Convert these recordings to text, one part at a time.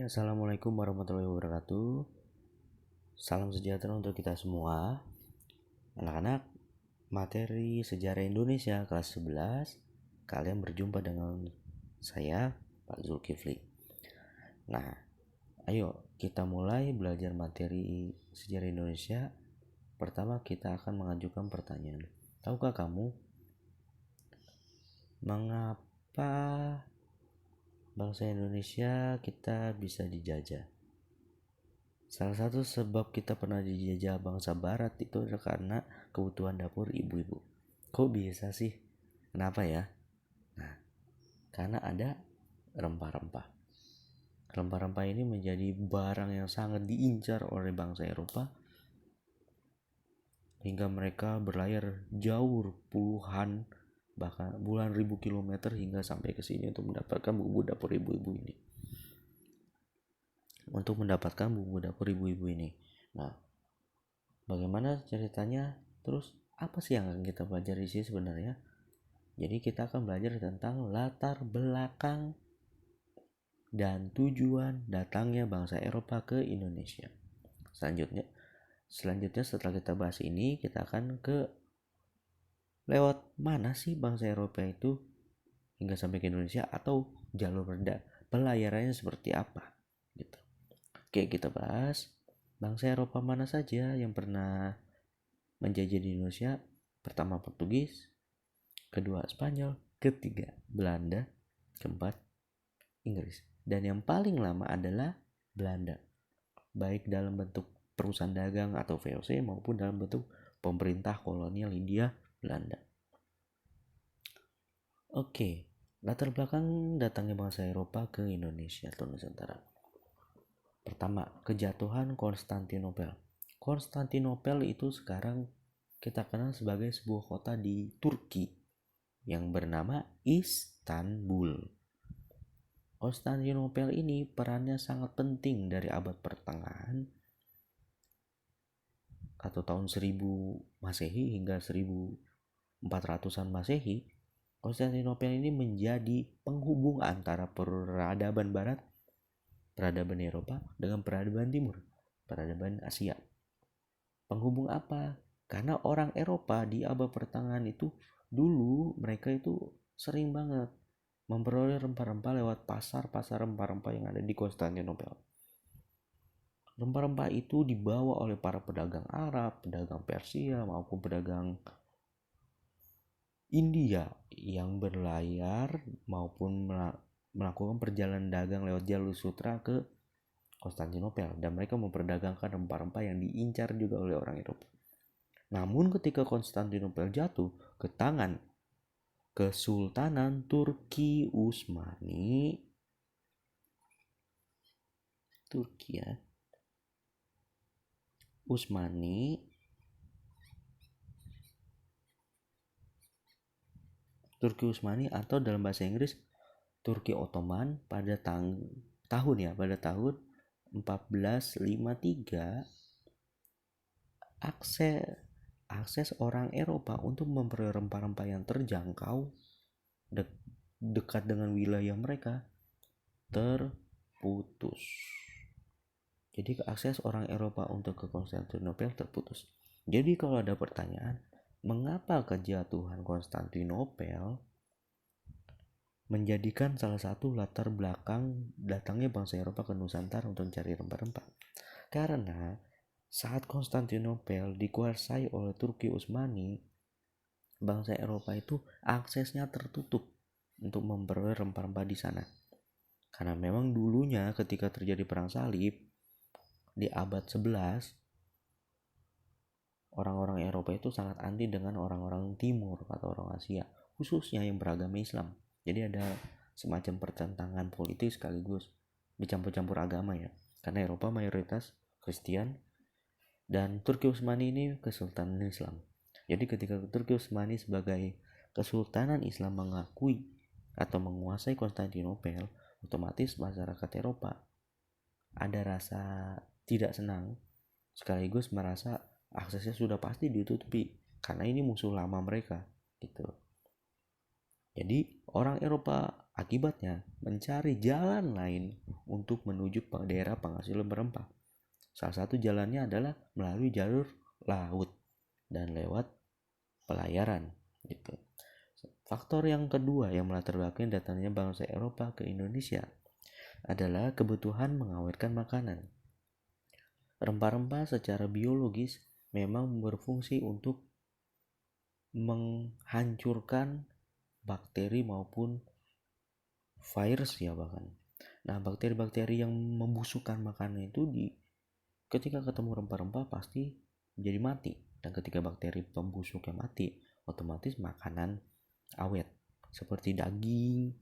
Assalamualaikum warahmatullahi wabarakatuh. Salam sejahtera untuk kita semua. Anak-anak, materi sejarah Indonesia kelas 11. Kalian berjumpa dengan saya, Pak Zulkifli. Nah, ayo kita mulai belajar materi sejarah Indonesia. Pertama kita akan mengajukan pertanyaan. Tahukah kamu mengapa bangsa Indonesia kita bisa dijajah? Salah satu sebab kita pernah dijajah bangsa barat itu adalah karena kebutuhan dapur ibu-ibu. Kok bisa sih? Kenapa ya? Nah, karena ada rempah-rempah. Rempah-rempah ini menjadi barang yang sangat diincar oleh bangsa Eropa hingga mereka berlayar jauh puluhan bahkan puluhan ribu kilometer hingga sampai ke sini untuk mendapatkan bumbu dapur ibu-ibu ini. Nah, bagaimana ceritanya? Terus apa sih yang akan kita pelajari sih sebenarnya? Jadi kita akan belajar tentang latar belakang dan tujuan datangnya bangsa Eropa ke Indonesia. Selanjutnya setelah kita bahas ini, kita akan ke lewat mana sih bangsa Eropa itu hingga sampai ke Indonesia, atau jalur pelayarannya seperti apa gitu. Oke, kita bahas bangsa Eropa mana saja yang pernah menjajah di Indonesia. Pertama Portugis, kedua Spanyol, ketiga Belanda, keempat Inggris, dan yang paling lama adalah Belanda, baik dalam bentuk perusahaan dagang atau VOC maupun dalam bentuk pemerintah kolonial Hindia Belanda. Oke, latar belakang datangnya bangsa Eropa ke Indonesia atau Nusantara. Pertama, kejatuhan Konstantinopel. Konstantinopel itu sekarang kita kenal sebagai sebuah kota di Turki yang bernama Istanbul. Konstantinopel ini perannya sangat penting dari abad pertengahan atau tahun 1000 Masehi hingga 1400-an Masehi. Konstantinopel ini menjadi penghubung antara peradaban barat, peradaban Eropa dengan peradaban timur, peradaban Asia. Penghubung apa? Karena orang Eropa di abad pertengahan itu dulu mereka itu sering banget memperoleh rempah-rempah lewat pasar-pasar rempah-rempah yang ada di Konstantinopel. Rempah-rempah itu dibawa oleh para pedagang Arab, pedagang Persia maupun pedagang India yang berlayar maupun melakukan perjalanan dagang lewat jalur sutra ke Konstantinopel, dan mereka memperdagangkan rempah-rempah yang diincar juga oleh orang Eropa. Namun ketika Konstantinopel jatuh ke tangan Kesultanan Turki Utsmani, Turki Utsmani atau dalam bahasa Inggris Turki Ottoman pada tahun 1453, akses orang Eropa untuk memperoleh rempah-rempah yang terjangkau dekat dengan wilayah mereka terputus. Jadi akses orang Eropa untuk ke Konstantinopel terputus. Jadi kalau ada pertanyaan, mengapa kejatuhan Konstantinopel menjadikan salah satu latar belakang datangnya bangsa Eropa ke Nusantara untuk mencari rempah-rempah? Karena saat Konstantinopel dikuasai oleh Turki Utsmani, bangsa Eropa itu aksesnya tertutup untuk memperoleh rempah-rempah di sana. Karena memang dulunya ketika terjadi perang salib di abad 11, orang-orang Eropa itu sangat anti dengan orang-orang timur atau orang Asia, khususnya yang beragama Islam. Jadi ada semacam pertentangan politik sekaligus dicampur-campur agama ya. Karena Eropa mayoritas Kristen dan Turki Utsmani ini kesultanan Islam. Jadi ketika Turki Utsmani sebagai kesultanan Islam mengakui atau menguasai Konstantinopel, otomatis masyarakat Eropa ada rasa tidak senang sekaligus merasa aksesnya sudah pasti ditutupi karena ini musuh lama mereka gitu. Jadi orang Eropa Akibatnya, mencari jalan lain untuk menuju daerah penghasil rempah. Salah satu jalannya adalah melalui jalur laut dan lewat pelayaran gitu. Faktor yang kedua yang melatar belakangi datangnya bangsa Eropa ke Indonesia adalah kebutuhan mengawetkan makanan. Rempah-rempah secara biologis memang berfungsi untuk menghancurkan bakteri maupun virus ya bahkan. Nah, bakteri-bakteri yang membusukkan makanan itu ketika ketemu rempah-rempah pasti jadi mati. Dan ketika bakteri pembusuknya mati, otomatis makanan awet seperti daging,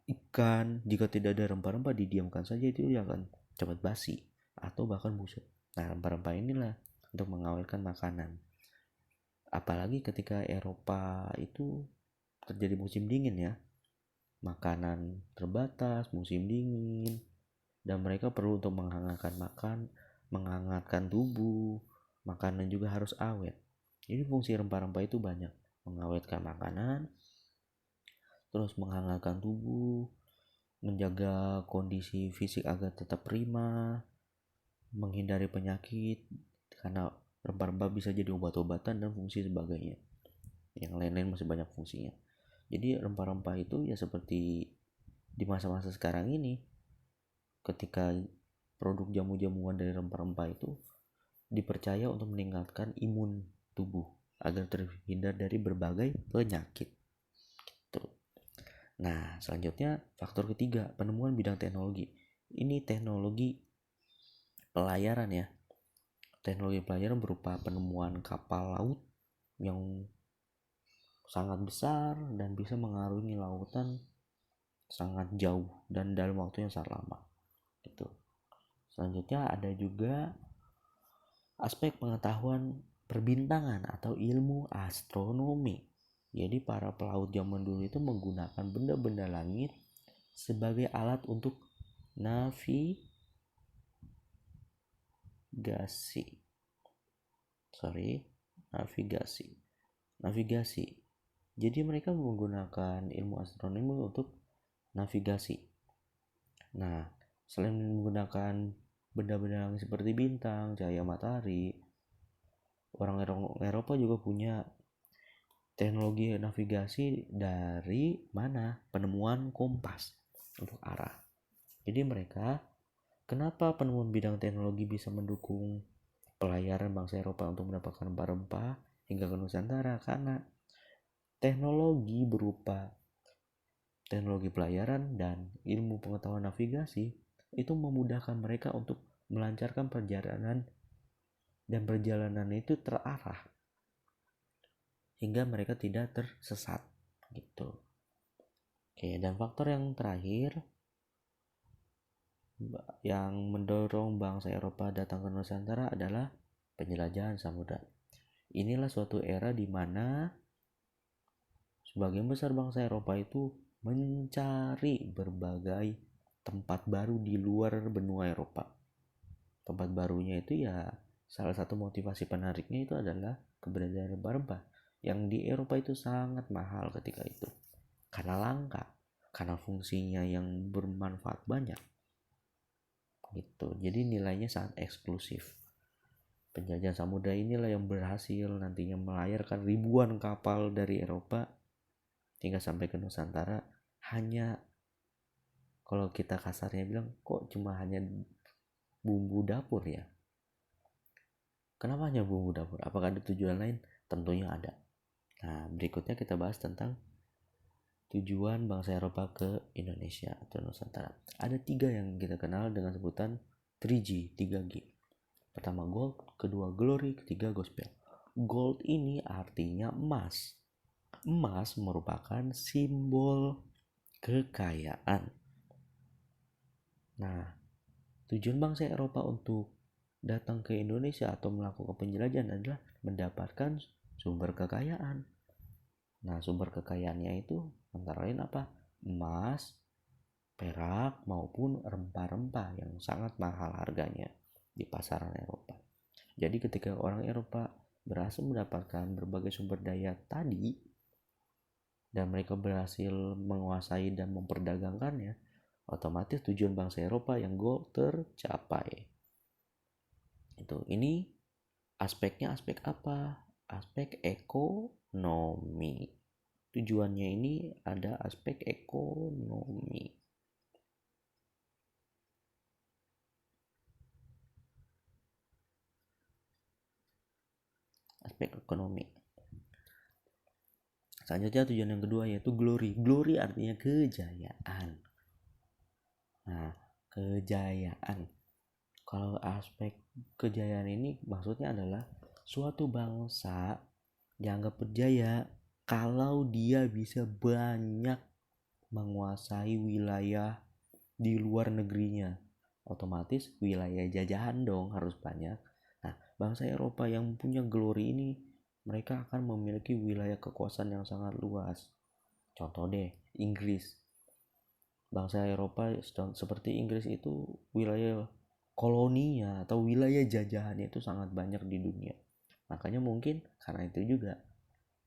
ikan, jika tidak ada rempah-rempah didiamkan saja itu akan cepat basi atau bahkan busuk. Nah, rempah-rempah inilah untuk mengawetkan makanan. Apalagi ketika Eropa itu terjadi musim dingin ya, makanan terbatas, musim dingin, dan mereka perlu untuk menghangatkan tubuh, makanan juga harus awet. Jadi fungsi rempah-rempah itu banyak, mengawetkan makanan, terus menghangatkan tubuh, menjaga kondisi fisik agar tetap prima, menghindari penyakit, karena rempah-rempah bisa jadi obat-obatan dan fungsi sebagainya. Yang lain-lain masih banyak fungsinya. Jadi rempah-rempah itu ya seperti di masa-masa sekarang ini, ketika produk jamu-jamuan dari rempah-rempah itu dipercaya untuk meningkatkan imun tubuh agar terhindar dari berbagai penyakit. Gitu. Nah, selanjutnya faktor ketiga, penemuan bidang teknologi. Ini teknologi pelayaran ya. Teknologi pelayaran berupa penemuan kapal laut yang sangat besar dan bisa mengarungi lautan sangat jauh dan dalam waktu yang sangat lama. Gitu. Selanjutnya ada juga aspek pengetahuan perbintangan atau ilmu astronomi. Jadi para pelaut zaman dulu itu menggunakan benda-benda langit sebagai alat untuk navigasi. Navigasi. Jadi mereka menggunakan ilmu astronomi untuk navigasi. Nah, selain menggunakan benda-benda langit seperti bintang, cahaya matahari, orang Eropa juga punya teknologi navigasi dari mana? Penemuan kompas untuk arah. Jadi mereka, kenapa penemuan bidang teknologi bisa mendukung pelayaran bangsa Eropa untuk mendapatkan rempah-rempah hingga ke Nusantara? Karena teknologi berupa teknologi pelayaran dan ilmu pengetahuan navigasi itu memudahkan mereka untuk melancarkan perjalanan, dan perjalanan itu terarah hingga mereka tidak tersesat gitu. Oke, dan faktor yang terakhir yang mendorong bangsa Eropa datang ke Nusantara adalah penjelajahan samudra. Inilah suatu era di mana sebagian besar bangsa Eropa itu mencari berbagai tempat baru di luar benua Eropa. Tempat barunya itu ya salah satu motivasi penariknya itu adalah keberadaan rempah-rempah yang di Eropa itu sangat mahal ketika itu. Karena langka, karena fungsinya yang bermanfaat banyak. Gitu. Jadi nilainya sangat eksklusif. Penjajahan samudra inilah yang berhasil nantinya melayarkan ribuan kapal dari Eropa hingga sampai ke Nusantara. Hanya kalau kita kasarnya bilang kok cuma hanya bumbu dapur ya. Kenapa hanya bumbu dapur? Apakah ada tujuan lain? Tentunya ada. Nah, berikutnya kita bahas tentang tujuan bangsa Eropa ke Indonesia atau Nusantara. Ada 3 yang kita kenal dengan sebutan 3G, 3G. Pertama gold, kedua glory, ketiga gospel. Gold ini artinya emas. Emas merupakan simbol kekayaan. Nah, tujuan bangsa Eropa untuk datang ke Indonesia atau melakukan penjelajahan adalah mendapatkan sumber kekayaan. Nah, sumber kekayaannya itu antara lain apa? Emas, perak, maupun rempah-rempah yang sangat mahal harganya di pasaran Eropa. Jadi ketika orang Eropa berhasil mendapatkan berbagai sumber daya tadi, dan mereka berhasil menguasai dan memperdagangkannya, otomatis tujuan bangsa Eropa yang goal tercapai. Ini aspeknya aspek apa? Aspek ekonomi. Tujuannya ini ada aspek ekonomi. Aspek ekonomi. Selanjutnya tujuan yang kedua yaitu glory. Glory artinya kejayaan. Nah, kejayaan. Kalau aspek kejayaan ini maksudnya adalah suatu bangsa dianggap berjaya kalau dia bisa banyak menguasai wilayah di luar negerinya. Otomatis wilayah jajahan dong harus banyak. Nah, bangsa Eropa yang punya glory ini, mereka akan memiliki wilayah kekuasaan yang sangat luas. Contoh deh, Inggris. Bangsa Eropa seperti Inggris itu wilayah koloninya atau wilayah jajahannya itu sangat banyak di dunia. Makanya mungkin karena itu juga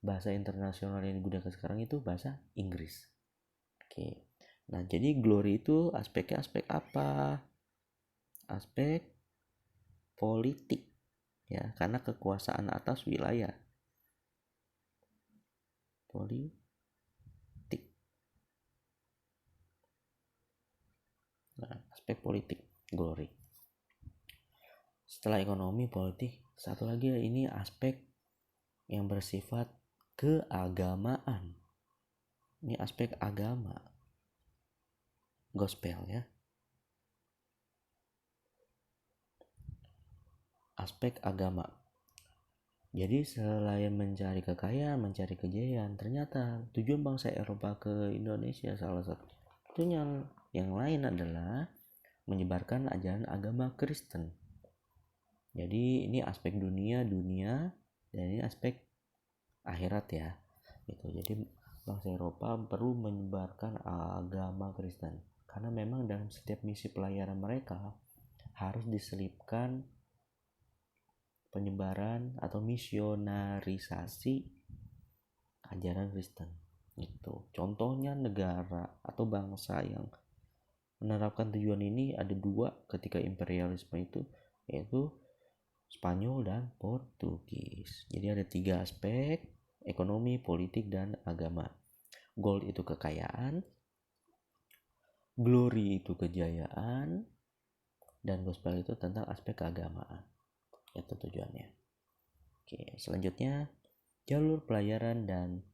bahasa internasional yang digunakan sekarang itu bahasa Inggris. Oke. Nah, jadi glory itu aspeknya aspek apa? Aspek politik ya, karena kekuasaan atas wilayah. Politik. Nah, aspek politik, glory. Setelah ekonomi, politik, satu lagi ini aspek yang bersifat keagamaan. Ini aspek agama. Gospel ya. Aspek agama. Jadi selain mencari kekayaan, mencari kejayaan, ternyata tujuan bangsa Eropa ke Indonesia salah satunya yang lain adalah menyebarkan ajaran agama Kristen. Jadi ini aspek dunia dan ini aspek akhirat ya. Gitu. Jadi bangsa Eropa perlu menyebarkan agama Kristen karena memang dalam setiap misi pelayaran mereka harus diselipkan penyebaran atau misionarisasi ajaran Kristen. Itu contohnya negara atau bangsa yang menerapkan tujuan ini ada dua ketika imperialisme itu, yaitu Spanyol dan Portugis. Jadi ada 3 aspek: ekonomi, politik, dan agama. Gold itu kekayaan, glory itu kejayaan, dan gospel itu tentang aspek keagamaan. Itu tujuannya. Oke, selanjutnya jalur pelayaran dan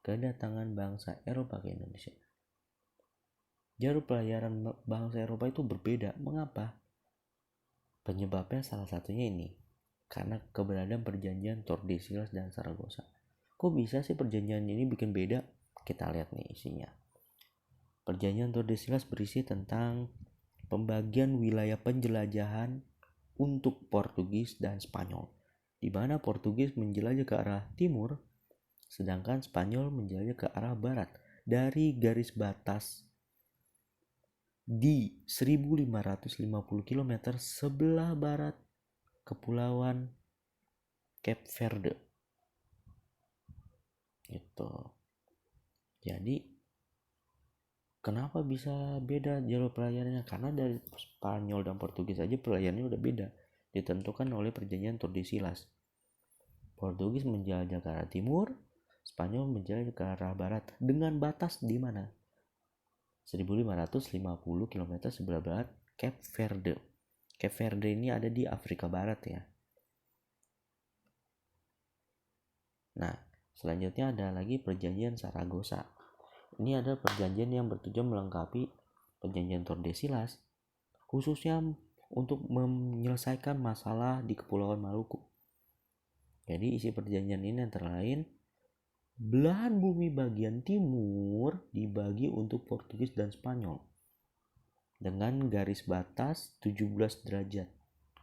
kedatangan bangsa Eropa ke Indonesia. Jalur pelayaran bangsa Eropa itu berbeda. Mengapa? Penyebabnya salah satunya ini, karena keberadaan perjanjian Tordesillas dan Saragossa. Kok bisa sih perjanjian ini bikin beda? Kita lihat nih isinya. Perjanjian Tordesillas berisi tentang pembagian wilayah penjelajahan untuk Portugis dan Spanyol, di mana Portugis menjelajah ke arah timur, sedangkan Spanyol menjelajah ke arah barat dari garis batas di 1550 km sebelah barat Kepulauan Cape Verde. Gitu. Jadi kenapa bisa beda jalur pelayanannya? Karena dari Spanyol dan Portugis aja pelayanannya udah beda, ditentukan oleh perjanjian Tordesillas. Portugis menjelajah ke arah timur, Spanyol menjelajah ke arah barat dengan batas di mana? 1550 km sebelah barat Cape Verde. Cape Verde ini ada di Afrika Barat ya. Nah, selanjutnya ada lagi perjanjian Saragossa. Ini adalah perjanjian yang bertujuan melengkapi perjanjian Tordesillas, khususnya untuk menyelesaikan masalah di Kepulauan Maluku. Jadi isi perjanjian ini antara lain, belahan bumi bagian timur dibagi untuk Portugis dan Spanyol dengan garis batas 17 derajat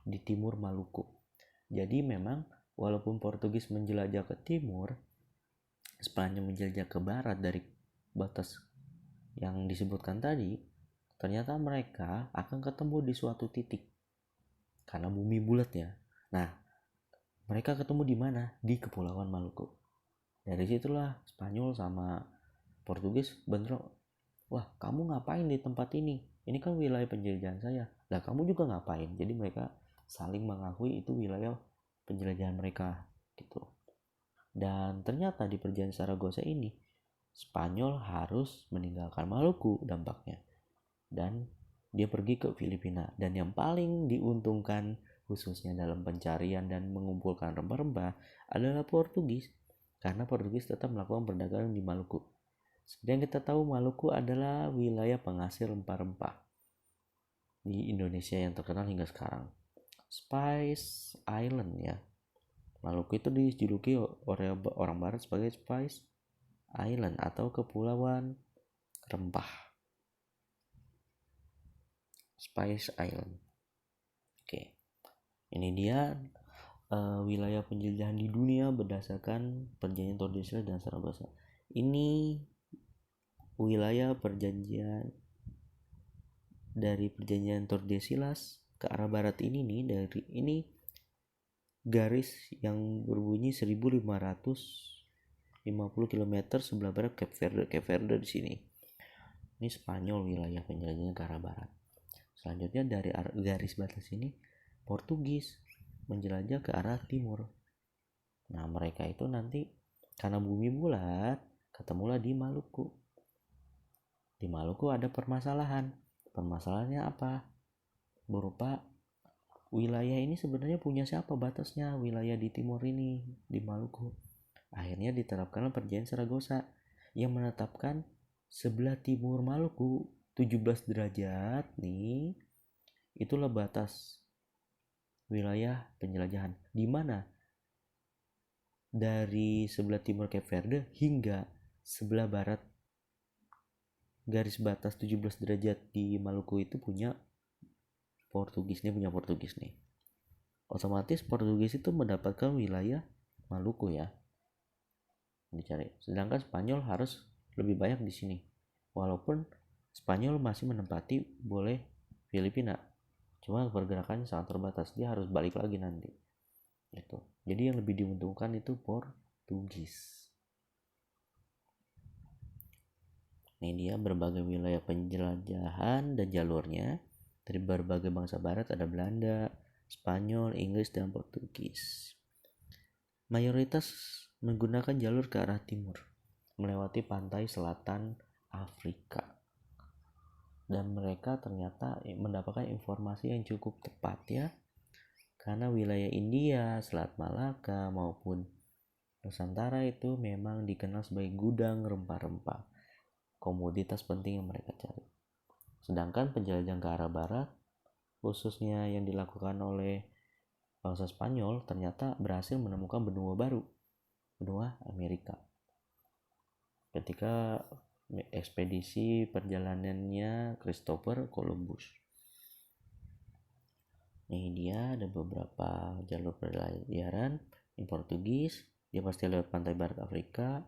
di timur Maluku. Jadi memang walaupun Portugis menjelajah ke timur, Spanyol menjelajah ke barat dari batas yang disebutkan tadi, ternyata mereka akan ketemu di suatu titik karena bumi bulat ya. Nah, mereka ketemu di mana? Di Kepulauan Maluku. Dari situlah Spanyol sama Portugis bentrok, wah kamu ngapain di tempat ini kan wilayah penjajahan saya, lah kamu juga ngapain. Jadi mereka saling mengakui itu wilayah penjelajahan mereka gitu. Dan ternyata di perjanjian Saragossa ini Spanyol harus meninggalkan Maluku dampaknya, dan dia pergi ke Filipina. Dan yang paling diuntungkan khususnya dalam pencarian dan mengumpulkan rempah-rempah adalah Portugis, karena Portugis tetap melakukan perdagangan di Maluku. Seperti yang kita tahu, Maluku adalah wilayah penghasil rempah-rempah di Indonesia yang terkenal hingga sekarang. Spice Island ya. Maluku itu dijuluki oleh orang barat sebagai Spice Island atau Kepulauan Rempah. Spice Island. Oke. Ini dia wilayah penjajahan di dunia berdasarkan perjanjian Tordesillas dan Saragossa. Ini wilayah perjanjian dari perjanjian Tordesillas ke arah barat ini nih, dari ini garis yang berbunyi 1550 km sebelah barat Cape Verde. Cape Verde di sini. Ini Spanyol wilayah penjelajahan ke arah barat. Selanjutnya dari garis batas ini Portugis menjelajah ke arah timur. Nah, mereka itu nanti karena bumi bulat ketemulah di Maluku. Di Maluku ada permasalahan. Permasalahannya apa? Berupa wilayah ini sebenarnya punya siapa batasnya, wilayah di timur ini, di Maluku. Akhirnya diterapkanlah perjanjian Saragossa yang menetapkan sebelah timur Maluku 17 derajat nih, itulah batas wilayah penjelajahan, di mana dari sebelah timur Cape Verde hingga sebelah barat garis batas 17 derajat di Maluku itu punya Portugis nih. Otomatis Portugis itu mendapatkan wilayah Maluku ya, dicari. Sedangkan Spanyol harus lebih banyak di sini. Walaupun Spanyol masih menempati boleh Filipina, cuma pergerakannya sangat terbatas, dia harus balik lagi nanti. Gitu. Jadi yang lebih diuntungkan itu Portugis. Ini dia berbagai wilayah penjelajahan dan jalurnya. Dari berbagai bangsa barat ada Belanda, Spanyol, Inggris, dan Portugis. Mayoritas menggunakan jalur ke arah timur, melewati pantai selatan Afrika. Dan mereka ternyata mendapatkan informasi yang cukup tepat ya. Karena wilayah India, Selat Malaka maupun Nusantara itu memang dikenal sebagai gudang rempah-rempah, komoditas penting yang mereka cari. Sedangkan penjelajahan ke arah barat, khususnya yang dilakukan oleh bangsa Spanyol, ternyata berhasil menemukan benua baru, benua Amerika. Ketika ekspedisi perjalanannya Christopher Columbus. Ini dia ada beberapa jalur pelayaran di Portugis. Dia pasti lewat pantai barat Afrika,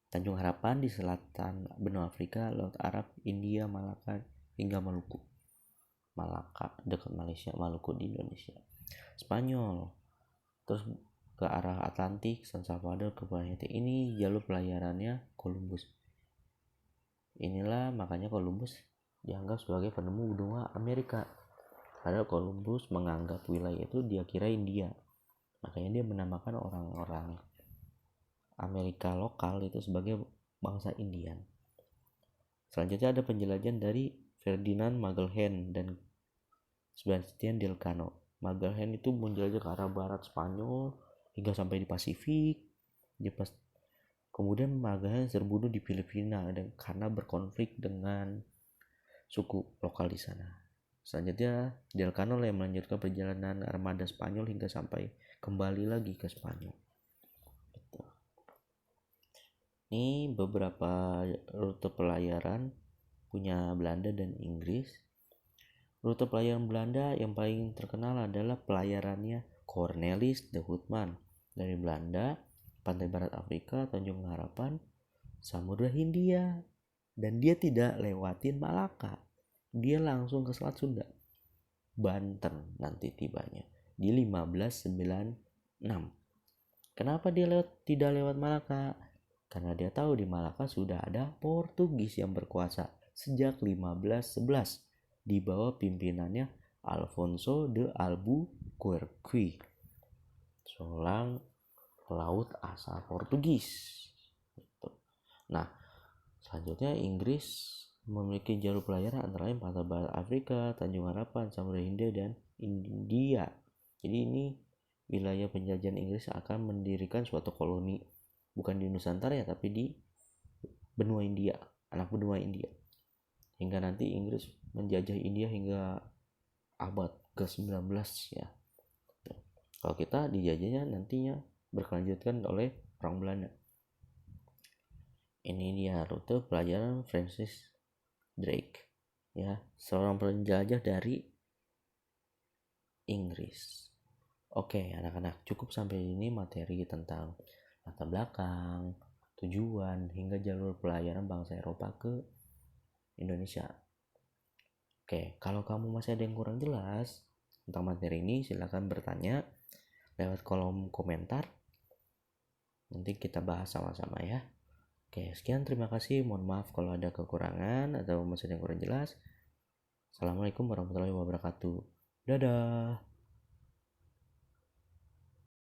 Tanjung Harapan di selatan benua Afrika, Laut Arab, India, Malaka, hingga Maluku. Malaka dekat Malaysia, Maluku di Indonesia. Spanyol terus ke arah Atlantik, San Salvador ke Haiti. Ini jalur pelayarannya Columbus. Inilah makanya Columbus dianggap sebagai penemu benua Amerika. Padahal Columbus menganggap wilayah itu dia kira India. Makanya dia menamakan orang-orang Amerika lokal itu sebagai bangsa Indian. Selanjutnya ada penjelajahan dari Ferdinand Magellan dan Sebastian Elcano. Magellan itu menjelajah ke arah barat Spanyol hingga sampai di Pasifik. Kemudian Magellan terbunuh di Filipina karena berkonflik dengan suku lokal di sana. Selanjutnya Elcano yang melanjutkan perjalanan armada Spanyol hingga sampai kembali lagi ke Spanyol. Ini beberapa rute pelayaran punya Belanda dan Inggris. Rute pelayaran Belanda yang paling terkenal adalah pelayarannya Cornelis de Houtman dari Belanda, pantai barat Afrika, Tanjung Harapan, Samudra Hindia, dan dia tidak lewatin Malaka. Dia langsung ke Selat Sunda, Banten nanti tibanya di 1596. Kenapa dia tidak lewat Malaka? karena dia tahu di Malaka sudah ada Portugis yang berkuasa sejak 1511 di bawah pimpinannya Alfonso de Albuquerque, seorang pelaut asal Portugis. Nah, selanjutnya Inggris memiliki jalur pelayaran antara lain Pantai Barat Afrika, Tanjung Harapan, Samudra Hindia, dan India. Jadi ini wilayah penjajahan Inggris akan mendirikan suatu koloni, bukan di Nusantara ya, tapi di benua India, anak benua India. Hingga nanti Inggris menjajah India hingga abad ke-19 ya. Kalau kita dijajahnya nantinya berkelanjutan oleh orang Belanda. Ini dia rute pelajaran Francis Drake ya, seorang penjajah dari Inggris. Oke anak-anak, cukup sampai ini materi tentang latar belakang, tujuan, hingga jalur pelayaran bangsa Eropa ke Indonesia. Oke, kalau kamu masih ada yang kurang jelas tentang materi ini, silakan bertanya lewat kolom komentar. Nanti kita bahas sama-sama ya. Oke, sekian, terima kasih. Mohon maaf kalau ada kekurangan atau masih ada yang kurang jelas. Assalamualaikum warahmatullahi wabarakatuh. Dadah.